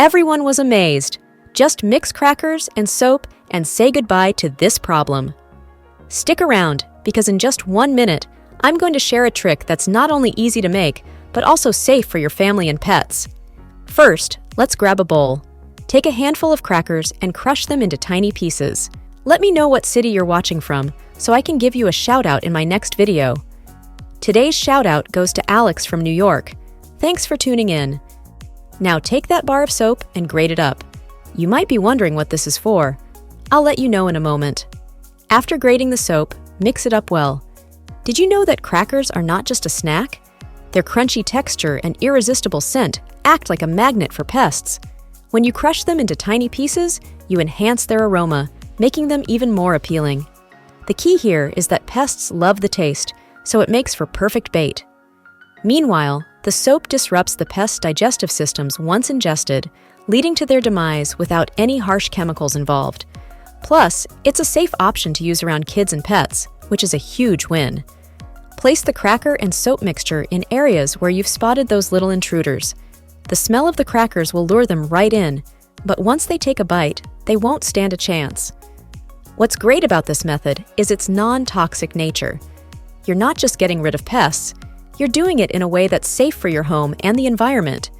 Everyone was amazed. Just mix crackers and soap and say goodbye to this problem. Stick around, because in just 1 minute, I'm going to share a trick that's not only easy to make, but also safe for your family and pets. First, let's grab a bowl. Take a handful of crackers and crush them into tiny pieces. Let me know what city you're watching from, so I can give you a shout-out in my next video. Today's shout-out goes to Alex from New York. Thanks for tuning in. Now take that bar of soap and grate it up. You might be wondering what this is for. I'll let you know in a moment. After grating the soap, mix it up well. Did you know that crackers are not just a snack? Their crunchy texture and irresistible scent act like a magnet for pests. When you crush them into tiny pieces, you enhance their aroma, making them even more appealing. The key here is that pests love the taste, so it makes for perfect bait. Meanwhile, the soap disrupts the pest's digestive systems once ingested, leading to their demise without any harsh chemicals involved. Plus, it's a safe option to use around kids and pets, which is a huge win. Place the cracker and soap mixture in areas where you've spotted those little intruders. The smell of the crackers will lure them right in, but once they take a bite, they won't stand a chance. What's great about this method is its non-toxic nature. You're not just getting rid of pests, you're doing it in a way that's safe for your home and the environment.